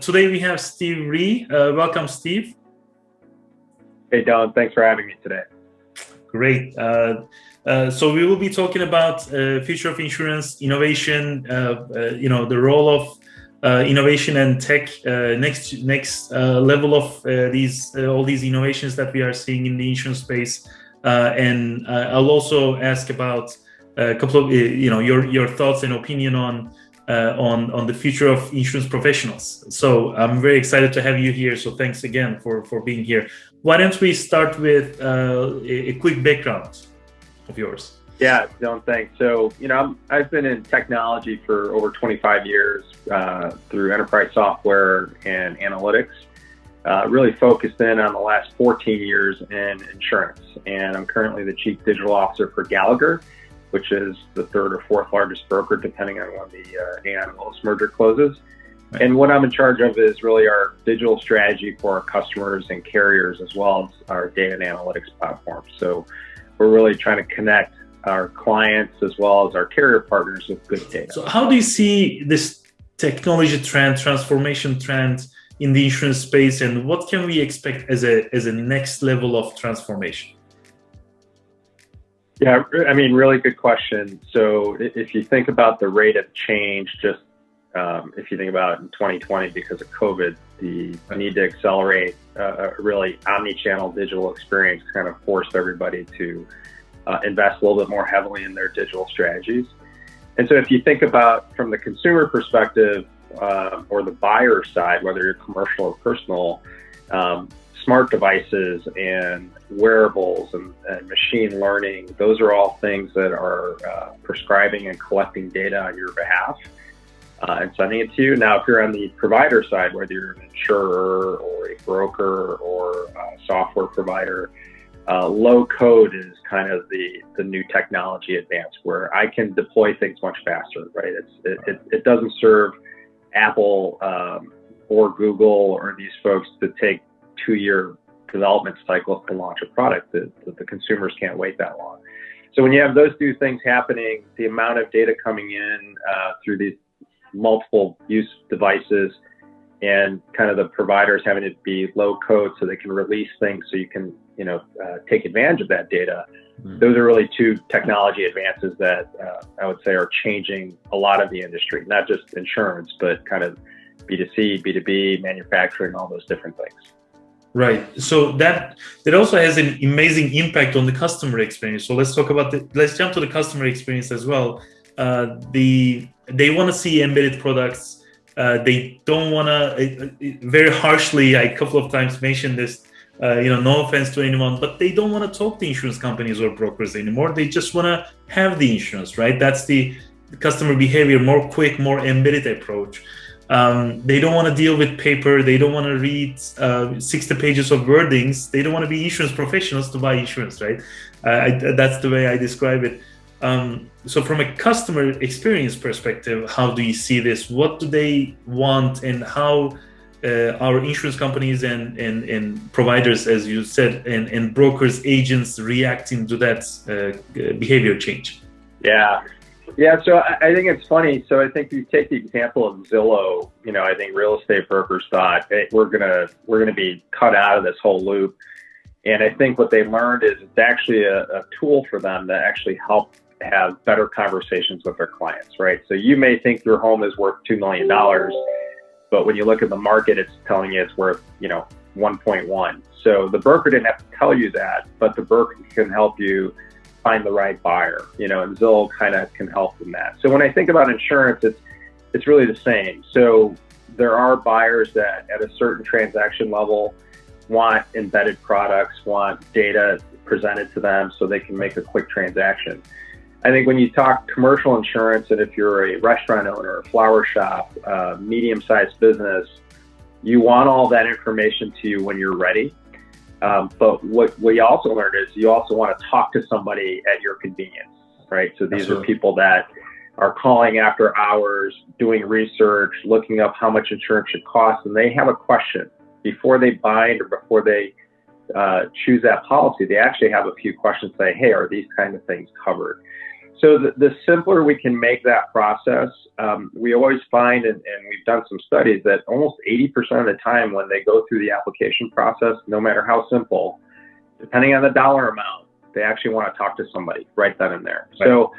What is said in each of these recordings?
Today we have Steve Rhee. Welcome, Steve. Hey, Don. Thanks for having me today. Great. So we will be talking about future of insurance, innovation, the role of innovation and tech, next level of all these innovations that we are seeing in the insurance space. And I'll also ask about a couple of your thoughts and opinion on the future of insurance professionals. So I'm very excited to have you here. So thanks again for being here. Why don't we start with a quick background of yours? Yeah, Don, thanks. So, I've been in technology for over 25 years through enterprise software and analytics, really focused in on the last 14 years in insurance. And I'm currently the Chief Digital Officer for Gallagher, which is the third or fourth largest broker, depending on when the Aon Willis merger closes. And what I'm in charge of is really our digital strategy for our customers and carriers, as well as our data and analytics platform. So we're really trying to connect our clients as well as our carrier partners with good data. So how do you see this technology trend, transformation trend in the insurance space, and what can we expect as a next level of transformation? Yeah, really good question. So if you think about the rate of change, just if you think about in 2020, because of COVID, the need to accelerate a really omni-channel digital experience kind of forced everybody to invest a little bit more heavily in their digital strategies. And so if you think about from the consumer perspective or the buyer side, whether you're commercial or personal, smart devices and wearables and machine learning, those are all things that are prescribing and collecting data on your behalf and sending it to you. Now, if you're on the provider side, whether you're an insurer or a broker or a software provider, low code is kind of the new technology advance where I can deploy things much faster, right? It doesn't serve Apple or Google or these folks to take 2-year development cycle to launch a product. The consumers can't wait that long. So when you have those two things happening, the amount of data coming in through these multiple use devices and kind of the providers having to be low code so they can release things so you can take advantage of that data. Those are really two technology advances that I would say are changing a lot of the industry, not just insurance, but kind of B2C, B2B, manufacturing, all those different things. Right. So that also has an amazing impact on the customer experience. So let's jump to the customer experience as well. They want to see embedded products. They don't want to, very harshly, I a couple of times mentioned this, no offense to anyone, but they don't want to talk to insurance companies or brokers anymore. They just want to have the insurance, right? That's the customer behavior, more quick, more embedded approach. They don't want to deal with paper. They don't want to read 60 pages of wordings. They don't want to be insurance professionals to buy insurance, right? That's the way I describe it. So from a customer experience perspective, how do you see this? What do they want, and how our insurance companies and providers, as you said, and brokers, agents reacting to that behavior change? Yeah, so I think it's funny. So I think you take the example of Zillow. I think real estate brokers thought, hey, we're gonna be cut out of this whole loop. And I think what they learned is it's actually a tool for them to actually help have better conversations with their clients, right? So you may think your home is worth $2 million, but when you look at the market, it's telling you it's worth 1.1. So the broker didn't have to tell you that, but the broker can help you find the right buyer, and Zillow kind of can help in that. So when I think about insurance, it's really the same. So there are buyers that at a certain transaction level want embedded products, want data presented to them so they can make a quick transaction. I think when you talk commercial insurance, and if you're a restaurant owner, a flower shop, medium-sized business, you want all that information to you when you're ready. But what you also learned is you also want to talk to somebody at your convenience, right? So these are people that are calling after hours, doing research, looking up how much insurance should cost, and they have a question. Before they bind or before they choose that policy, they actually have a few questions, say, hey, are these kind of things covered? So the simpler we can make that process, we always find, and we've done some studies, that almost 80% of the time when they go through the application process, no matter how simple, depending on the dollar amount, they actually want to talk to somebody right then and there. Right. So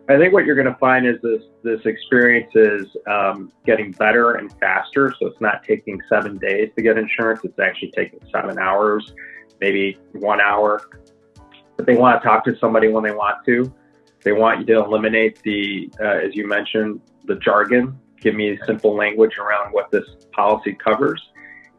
I think what you're going to find is this experience is getting better and faster. So it's not taking 7 days to get insurance. It's actually taking 7 hours, maybe 1 hour. But they want to talk to somebody when they want to. They want you to eliminate the, as you mentioned, the jargon. Give me simple language around what this policy covers,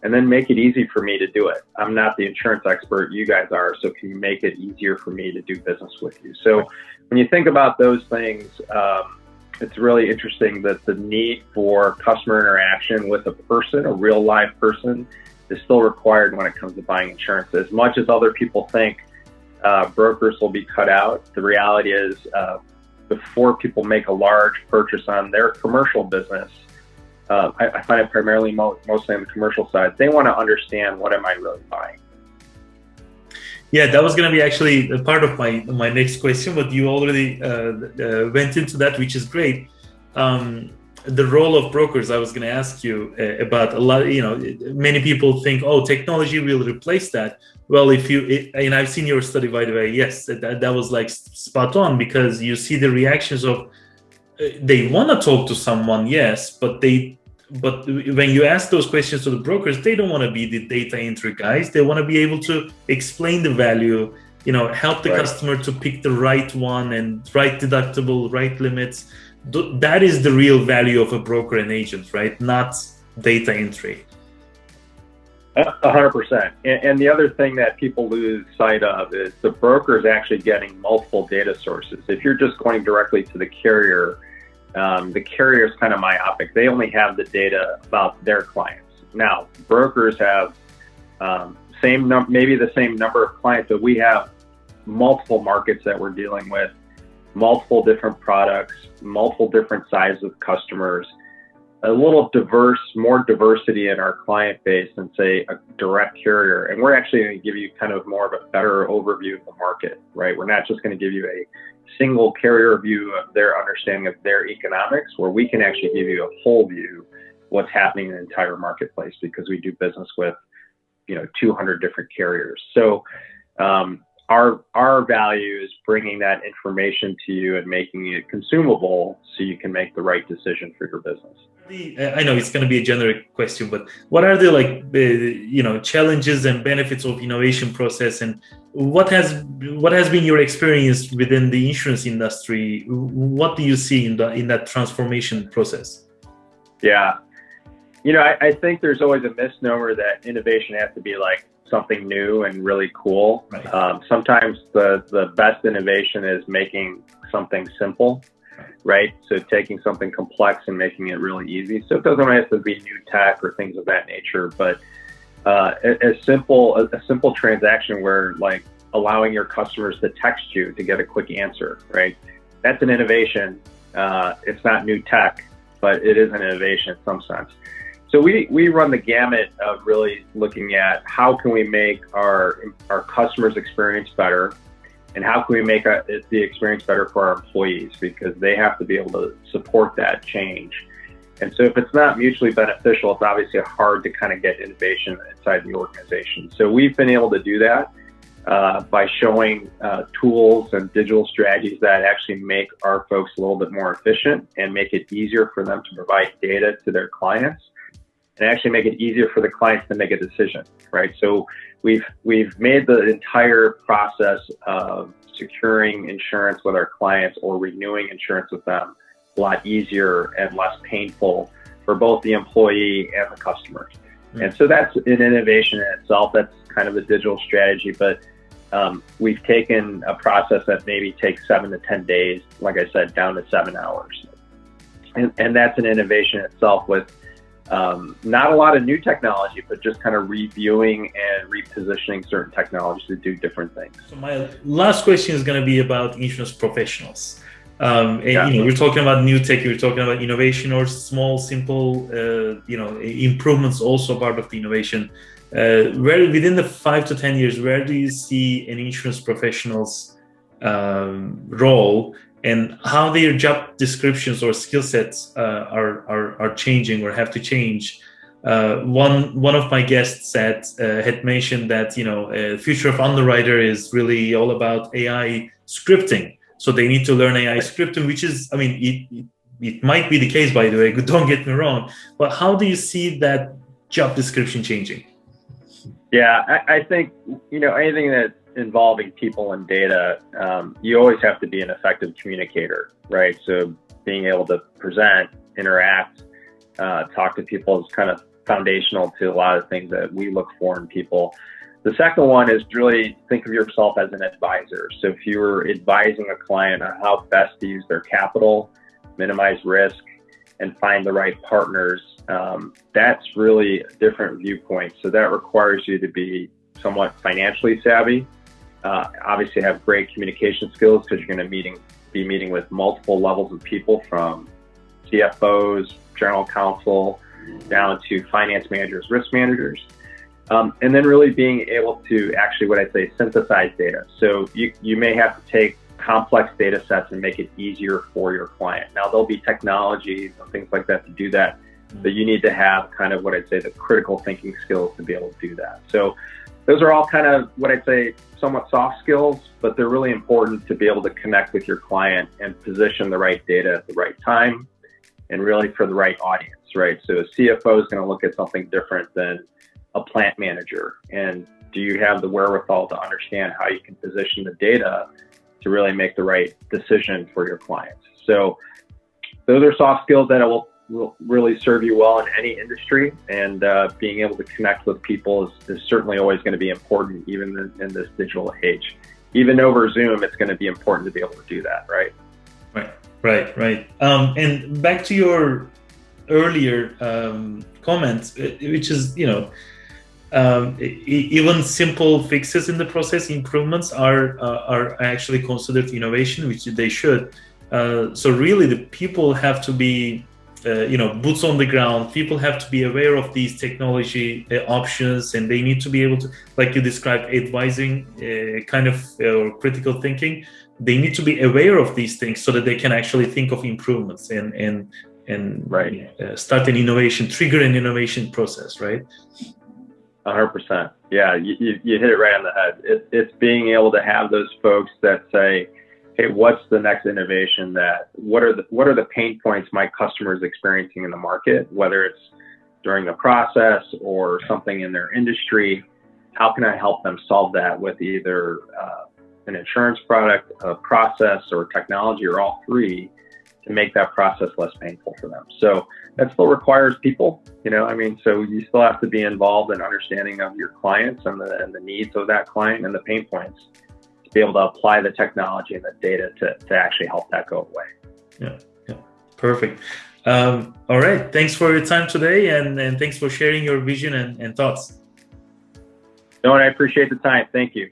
and then make it easy for me to do it. I'm not the insurance expert, you guys are, so can you make it easier for me to do business with you? So when you think about those things, it's really interesting that the need for customer interaction with a person, a real live person, is still required when it comes to buying insurance. As much as other people think brokers will be cut out, the reality is before people make a large purchase on their commercial business, I find it primarily mostly on the commercial side, they want to understand, what am I really buying? Yeah, that was going to be actually a part of my next question, but you already went into that, which is great. The role of brokers, I was going to ask you about a lot. Many people think, oh, technology will replace that. Well, and I've seen your study, by the way. Yes, that was like spot on, because you see the reactions of they want to talk to someone, yes, but when you ask those questions to the brokers, they don't want to be the data entry guys. They want to be able to explain the value, help the customer to pick the right one and right deductible, right limits. That is the real value of a broker and agent, right? Not data entry. 100%. And the other thing that people lose sight of is the broker is actually getting multiple data sources. If you're just going directly to the carrier is kind of myopic. They only have the data about their clients. Now, brokers have maybe the same number of clients, but we have multiple markets that we're dealing with, multiple different products, multiple different sizes of customers, a little more diversity in our client base than, say, a direct carrier. And we're actually going to give you kind of more of a better overview of the market, right? We're not just going to give you a single carrier view of their understanding of their economics, where we can actually give you a whole view of what's happening in the entire marketplace, because we do business with 200 different carriers. So our value is bringing that information to you and making it consumable so you can make the right decision for your business. I know it's going to be a generic question, but what are the challenges and benefits of innovation process, and what has been your experience within the insurance industry? What do you see in that transformation process? Yeah, I think there's always a misnomer that innovation has to be like something new and really cool. Right. Sometimes the best innovation is making something simple. Right? So taking something complex and making it really easy. So it doesn't have to be new tech or things of that nature, but a simple transaction where, like, allowing your customers to text you to get a quick answer, right? That's an innovation. It's not new tech, but it is an innovation in some sense. So we run the gamut of really looking at how can we make our customers' experience better, and how can we make the experience better for our employees, because they have to be able to support that change. And so if it's not mutually beneficial, it's obviously hard to kind of get innovation inside the organization. So we've been able to do that by showing tools and digital strategies that actually make our folks a little bit more efficient and make it easier for them to provide data to their clients, and actually make it easier for the clients to make a decision, right? So we've made the entire process of securing insurance with our clients or renewing insurance with them a lot easier and less painful for both the employee and the customers. Mm-hmm. And so that's an innovation in itself. That's kind of a digital strategy, but we've taken a process that maybe takes 7 to 10 days, like I said, down to 7 hours. And that's an innovation itself, with not a lot of new technology, but just kind of reviewing and repositioning certain technologies to do different things. So my last question is going to be about insurance professionals. We're talking about new tech, we're talking about innovation, or small, simple, improvements, also part of the innovation. Where within the 5 to 10 years, where do you see an insurance professional's role? and how their job descriptions or skill sets are changing or have to change. One of my guests had mentioned that future of underwriter is really all about AI scripting. So they need to learn AI scripting, which is, I mean, it might be the case, by the way. Don't get me wrong, but how do you see that job description changing? Yeah, I think anything that's involving people and data, you always have to be an effective communicator, right? So being able to present, interact, talk to people is kind of foundational to a lot of things that we look for in people. The second one is really think of yourself as an advisor. So if you're advising a client on how best to use their capital, minimize risk, and find the right partners, that's really a different viewpoint. So that requires you to be somewhat financially savvy, obviously have great communication skills because you're going to be meeting with multiple levels of people, from CFOs, general counsel, down to finance managers, risk managers, and then really being able to actually, what I say, synthesize data. So you may have to take complex data sets and make it easier for your client. Now, there'll be technologies and things like that to do that, but you need to have kind of what I'd say the critical thinking skills to be able to do that. So those are all kind of what I'd say somewhat soft skills, but they're really important to be able to connect with your client and position the right data at the right time and really for the right audience, right? So a CFO is going to look at something different than a plant manager. And do you have the wherewithal to understand how you can position the data to really make the right decision for your clients? So those are soft skills that will really serve you well in any industry, and being able to connect with people is certainly always going to be important, even in this digital age. Even over Zoom, it's going to be important to be able to do that, right? Right. And back to your earlier comments, which is, even simple fixes in the process improvements are actually considered innovation, which they should. So really, the people have to be boots on the ground. People have to be aware of these technology options, and they need to be able to, like you described, advising or critical thinking. They need to be aware of these things so that they can actually think of improvements and start an innovation, trigger an innovation process, right? 100%. Yeah, you hit it right on the head. It's being able to have those folks that say, hey, what's the next innovation what are the pain points my customer is experiencing in the market, whether it's during the process or something in their industry? How can I help them solve that with either an insurance product, a process, or technology, or all three, to make that process less painful for them? So that still requires people, so you still have to be involved in understanding of your clients and the needs of that client and the pain points, to be able to apply the technology and the data to actually help that go away. Yeah. Perfect. All right. Thanks for your time today, and thanks for sharing your vision and thoughts. No, and I appreciate the time. Thank you.